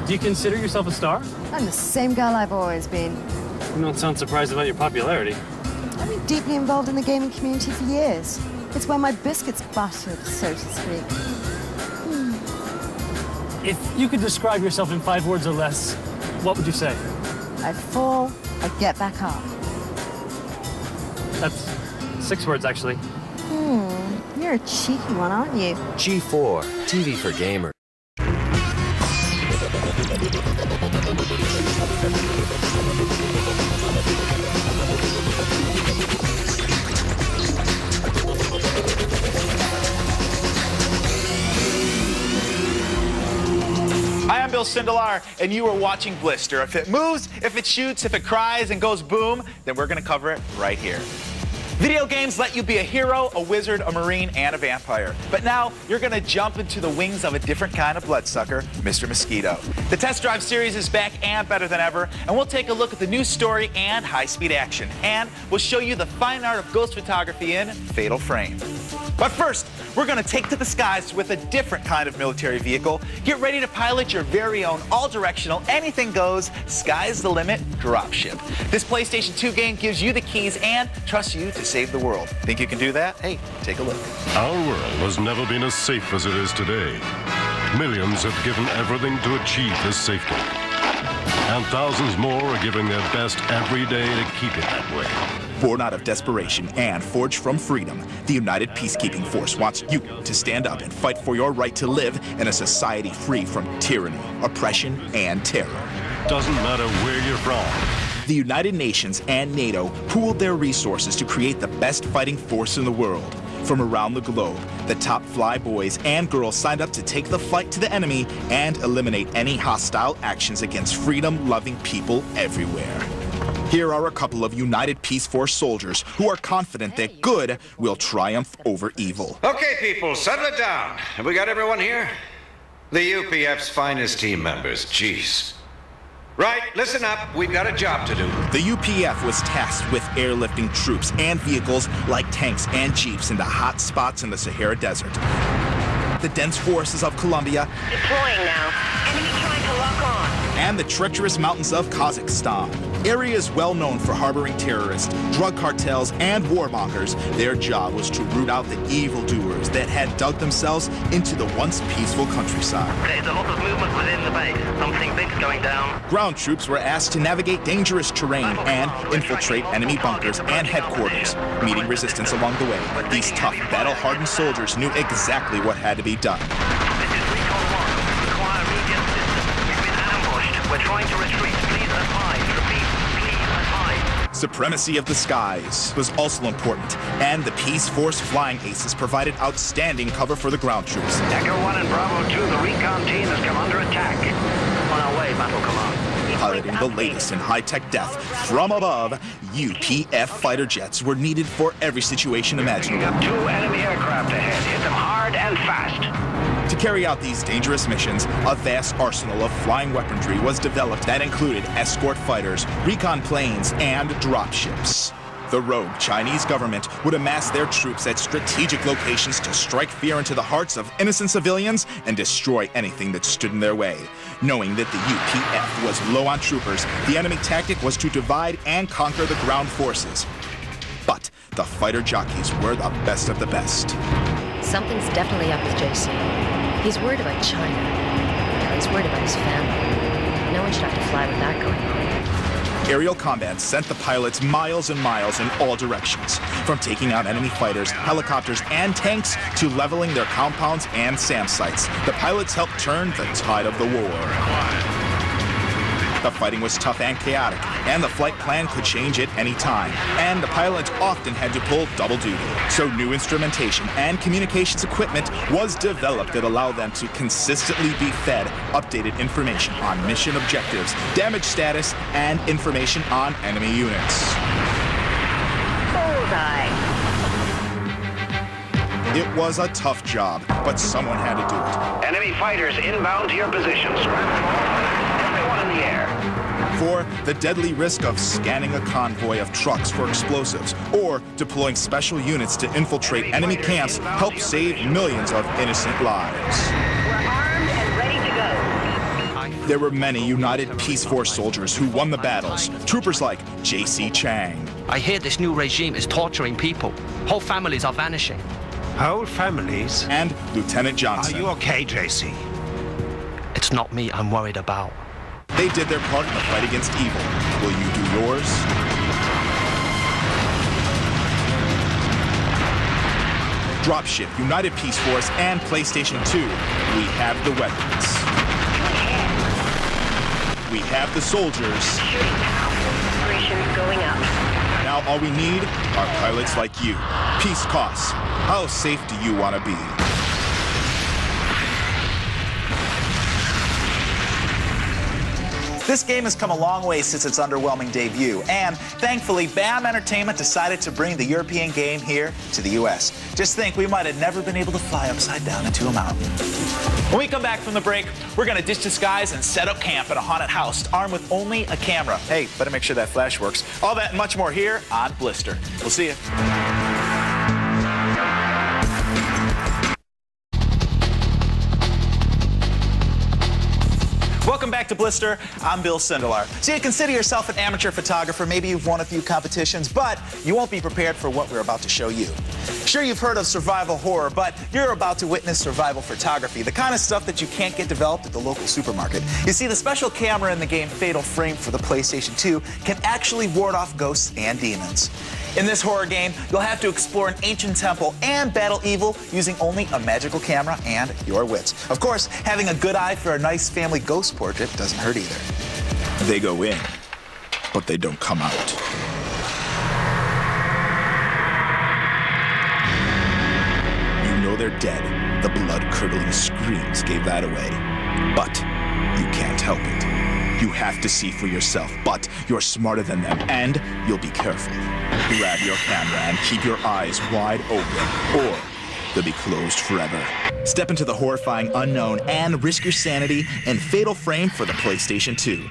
Do you consider yourself a star? I'm the same girl I've always been. You don't sound surprised about your popularity. I've been deeply involved in the gaming community for years. It's where my biscuits buttered, so to speak. If you could describe yourself in 5 words or less, what would you say? I fall, I get back up. That's 6 words, actually. You're a cheeky one, aren't you? G4, TV for gamers. Hi, I'm Bill Sindelar, and you are watching Blister. If it moves, if it shoots, if it cries and goes boom, then we're going to cover it right here. Video games let you be a hero, a wizard, a marine, and a vampire. But now, you're going to jump into the wings of a different kind of bloodsucker, Mister Mosquito. The Test Drive series is back and better than ever, and we'll take a look at the new story and high-speed action. And we'll show you the fine art of ghost photography in Fatal Frame. But first, we're going to take to the skies with a different kind of military vehicle. Get ready to pilot your very own all-directional, anything-goes, sky's the limit dropship. This PlayStation 2 game gives you the keys and trusts you to save the world. Think you can do that? Hey, take a look. Our world has never been as safe as it is today. Millions have given everything to achieve this safety. And thousands more are giving their best every day to keep it that way. Born out of desperation and forged from freedom, the United Peacekeeping Force wants you to stand up and fight for your right to live in a society free from tyranny, oppression, and terror. Doesn't matter where you're from. The United Nations and NATO pooled their resources to create the best fighting force in the world. From around the globe, the top fly boys and girls signed up to take the fight to the enemy and eliminate any hostile actions against freedom-loving people everywhere. Here are a couple of United Peace Force soldiers who are confident that good will triumph over evil. Okay, people, settle it down. Have we got everyone here? The UPF's finest team members, jeez. Right, listen up, we've got a job to do. The UPF was tasked with airlifting troops and vehicles like tanks and jeeps into hot spots in the Sahara Desert. The dense forests of Colombia, deploying now. Enemy trying to lock on. And the treacherous mountains of Kazakhstan. Areas well known for harboring terrorists, drug cartels, and warmongers, their job was to root out the evildoers that had dug themselves into the once peaceful countryside. There's a lot of movement within the base. Something big's going down. Ground troops were asked to navigate dangerous terrain and infiltrate enemy bunkers and headquarters, meeting resistance along the way. These tough, battle-hardened soldiers knew exactly what had to be done. This is Recon 1. We require immediate assistance. We've been ambushed. We're trying to retreat. Please advise. Repeat, please advise. Supremacy of the skies was also important, and the Peace Force flying aces provided outstanding cover for the ground troops. Echo 1 and Bravo 2, the recon team has come under attack. On our way, Battle Command. Piloting the latest in high-tech death from above, UPF fighter jets were needed for every situation imaginable. We've got 2 enemy aircraft ahead. Hit them hard and fast. To carry out these dangerous missions, a vast arsenal of flying weaponry was developed that included escort fighters, recon planes, and dropships. The rogue Chinese government would amass their troops at strategic locations to strike fear into the hearts of innocent civilians and destroy anything that stood in their way. Knowing that the UPF was low on troopers, the enemy tactic was to divide and conquer the ground forces. But the fighter jockeys were the best of the best. Something's definitely up with JC. He's worried about China. Now he's worried about his family. No one should have to fly with that going on. Aerial combat sent the pilots miles and miles in all directions, from taking out enemy fighters, helicopters, and tanks to leveling their compounds and SAM sites. The pilots helped turn the tide of the war. The fighting was tough and chaotic, and the flight plan could change at any time. And the pilots often had to pull double duty. So new instrumentation and communications equipment was developed that allowed them to consistently be fed updated information on mission objectives, damage status, and information on enemy units. Bullseye. It was a tough job, but someone had to do it. Enemy fighters inbound to your positions. Everyone in the air. For the deadly risk of scanning a convoy of trucks for explosives or deploying special units to infiltrate enemy camps helped save millions of innocent lives. We're armed and ready to go. There were many United Peace Force soldiers who won the battles. Troopers like J.C. Chang. I hear this new regime is torturing people. Whole families are vanishing. Whole families? And Lieutenant Johnson. Are you okay, J.C.? It's not me I'm worried about. They did their part in the fight against evil. Will you do yours? Dropship, United Peace Force, and PlayStation 2. We have the weapons. We have the soldiers. Going up. Now all we need are pilots like you. Peace costs. How safe do you want to be? This game has come a long way since its underwhelming debut, and thankfully, BAM Entertainment decided to bring the European game here to the US. Just think, we might have never been able to fly upside down into a mountain. When we come back from the break, we're going to ditch disguise and set up camp in a haunted house, armed with only a camera. Hey, better make sure that flash works. All that and much more here on Blister. We'll see you. Welcome back to Blister. I'm Bill Sindelar. So you consider yourself an amateur photographer. Maybe you've won a few competitions, but you won't be prepared for what we're about to show you. Sure, you've heard of survival horror, but you're about to witness survival photography, the kind of stuff that you can't get developed at the local supermarket. You see, the special camera in the game Fatal Frame for the PlayStation 2 can actually ward off ghosts and demons. In this horror game, you'll have to explore an ancient temple and battle evil using only a magical camera and your wits. Of course, having a good eye for a nice family ghost portrait doesn't hurt either. They go in, but they don't come out. You know they're dead. The blood-curdling screams gave that away. But you can't help it. You have to see for yourself, but you're smarter than them, and you'll be careful. Grab your camera and keep your eyes wide open, or they'll be closed forever. Step into the horrifying unknown and risk your sanity in Fatal Frame for the PlayStation 2.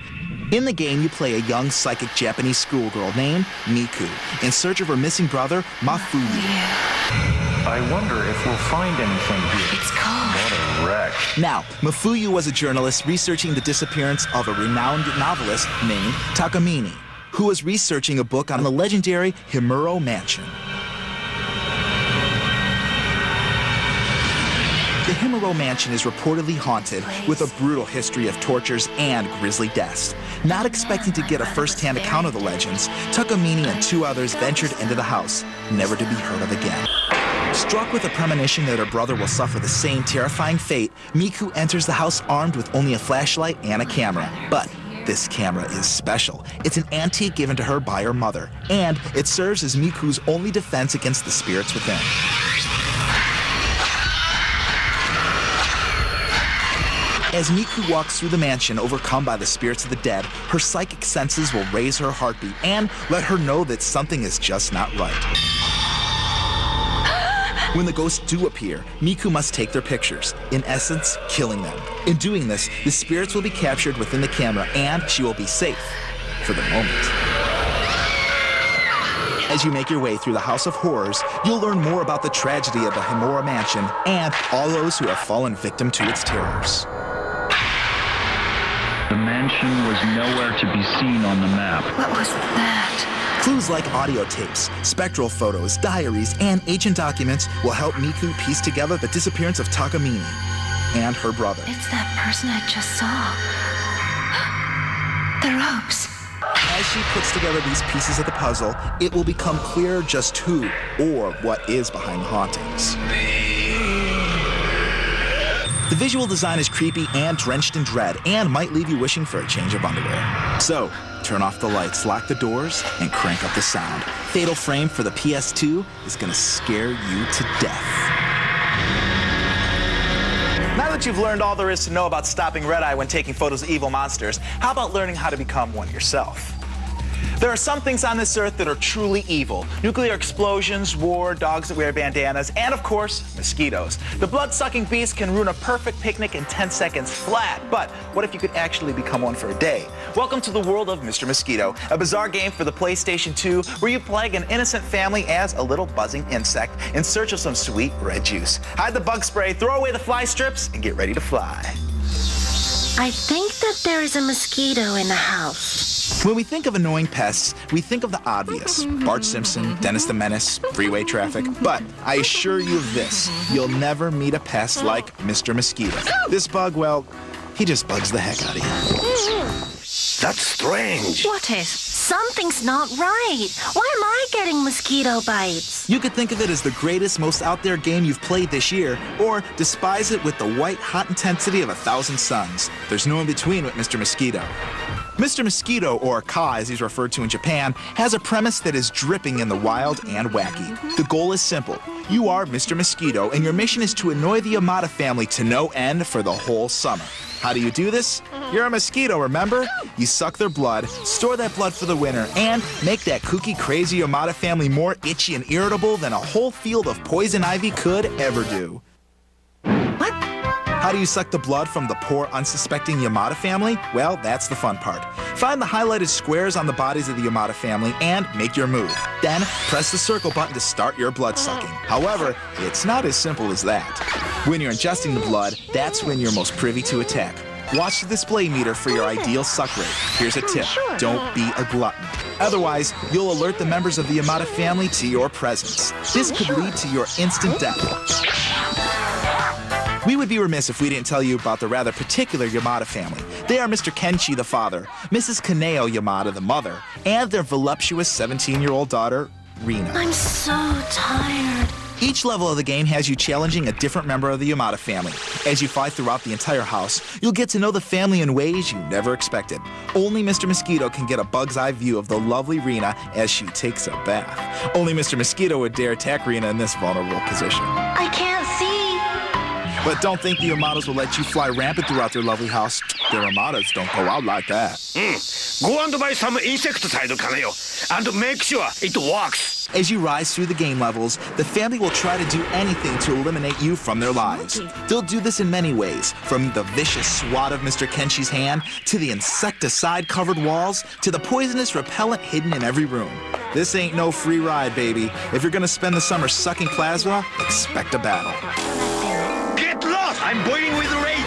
In the game, you play a young psychic Japanese schoolgirl named Miku in search of her missing brother, Mafuyu. I wonder if we'll find anything here. It's cold. What a wreck. Now, Mafuyu was a journalist researching the disappearance of a renowned novelist named Takamine, who was researching a book on the legendary Himuro Mansion. The Himuro Mansion is reportedly haunted with a brutal history of tortures and grisly deaths. Not expecting to get a first-hand account of the legends, Takamine and two others ventured into the house, never to be heard of again. Struck with a premonition that her brother will suffer the same terrifying fate, Miku enters the house armed with only a flashlight and a camera. But this camera is special. It's an antique given to her by her mother, and it serves as Miku's only defense against the spirits within. As Miku walks through the mansion, overcome by the spirits of the dead, her psychic senses will raise her heartbeat and let her know that something is just not right. When the ghosts do appear, Miku must take their pictures, in essence, killing them. In doing this, the spirits will be captured within the camera and she will be safe, for the moment. As you make your way through the House of Horrors, you'll learn more about the tragedy of the Himuro Mansion and all those who have fallen victim to its terrors. The mansion was nowhere to be seen on the map. What was that? Clues like audio tapes, spectral photos, diaries, and ancient documents will help Miku piece together the disappearance of Takamine and her brother. It's that person I just saw. The ropes. As she puts together these pieces of the puzzle, it will become clear just who or what is behind the hauntings. The visual design is creepy and drenched in dread and might leave you wishing for a change of underwear. So, turn off the lights, lock the doors, and crank up the sound. Fatal Frame for the PS2 is gonna scare you to death. Now that you've learned all there is to know about stopping red-eye when taking photos of evil monsters, how about learning how to become one yourself? There are some things on this earth that are truly evil. Nuclear explosions, war, dogs that wear bandanas, and of course, mosquitoes. The blood-sucking beast can ruin a perfect picnic in 10 seconds flat. But what if you could actually become one for a day? Welcome to the world of Mister Mosquito, a bizarre game for the PlayStation 2 where you plague an innocent family as a little buzzing insect in search of some sweet red juice. Hide the bug spray, throw away the fly strips, and get ready to fly. I think that there is a mosquito in the house. When we think of annoying pests, we think of the obvious. Bart Simpson, Dennis the Menace, freeway traffic. But I assure you of this, you'll never meet a pest like Mr. Mosquito. This bug, well, he just bugs the heck out of you. That's strange. What is? Something's not right. Why am I getting mosquito bites? You could think of it as the greatest, most out there game you've played this year, or despise it with the white, hot intensity of 1,000 suns. There's no in between with Mr. Mosquito. Mr. Mosquito, or Ka as he's referred to in Japan, has a premise that is dripping in the wild and wacky. The goal is simple. You are Mr. Mosquito, and your mission is to annoy the Yamada family to no end for the whole summer. How do you do this? You're a mosquito, remember? You suck their blood, store that blood for the winter, and make that kooky, crazy Yamada family more itchy and irritable than a whole field of poison ivy could ever do. What? How do you suck the blood from the poor, unsuspecting Yamada family? Well, that's the fun part. Find the highlighted squares on the bodies of the Yamada family and make your move. Then, press the circle button to start your blood sucking. However, it's not as simple as that. When you're ingesting the blood, that's when you're most privy to attack. Watch the display meter for your ideal suck rate. Here's a tip, don't be a glutton. Otherwise, you'll alert the members of the Yamada family to your presence. This could lead to your instant death. We would be remiss if we didn't tell you about the rather particular Yamada family. They are Mr. Kenshi, the father, Mrs. Kaneo Yamada, the mother, and their voluptuous 17-year-old daughter, Rina. I'm so tired. Each level of the game has you challenging a different member of the Yamada family. As you fly throughout the entire house, you'll get to know the family in ways you never expected. Only Mr. Mosquito can get a bug's eye view of the lovely Rina as she takes a bath. Only Mr. Mosquito would dare attack Rina in this vulnerable position. I can't see. But don't think the Yamadas will let you fly rampant throughout their lovely house. Their Yamadas don't go out like that. Go and buy some insecticide, Kaneo, and make sure it works. As you rise through the game levels, the family will try to do anything to eliminate you from their lives. They'll do this in many ways, from the vicious swat of Mr. Kenshi's hand, to the insecticide-covered walls, to the poisonous repellent hidden in every room. This ain't no free ride, baby. If you're gonna spend the summer sucking plasma, expect a battle. Get lost! I'm boiling with rage!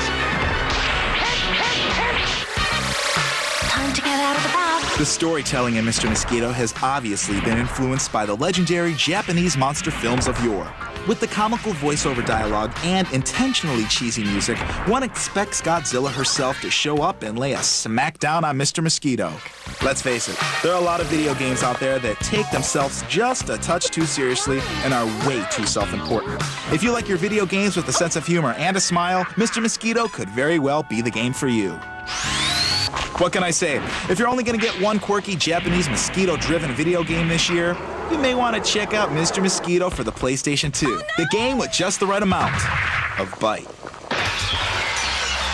Time to get out of the bath. The storytelling in Mr. Mosquito has obviously been influenced by the legendary Japanese monster films of yore. With the comical voiceover dialogue and intentionally cheesy music, one expects Godzilla herself to show up and lay a smackdown on Mr. Mosquito. Let's face it, there are a lot of video games out there that take themselves just a touch too seriously and are way too self-important. If you like your video games with a sense of humor and a smile, Mr. Mosquito could very well be the game for you. What can I say? If you're only going to get one quirky Japanese mosquito-driven video game this year, you may want to check out Mr. Mosquito for the PlayStation 2. The game with just the right amount of bite.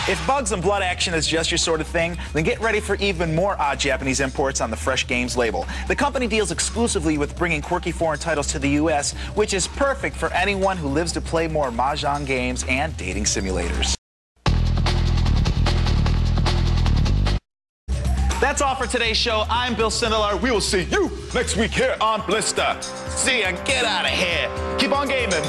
If bugs and blood action is just your sort of thing, then get ready for even more odd Japanese imports on the Fresh Games label. The company deals exclusively with bringing quirky foreign titles to the U.S., which is perfect for anyone who lives to play more mahjong games and dating simulators. That's all for today's show. I'm Bill Sindelar. We will see you next week here on Blister. See ya. Get out of here. Keep on gaming.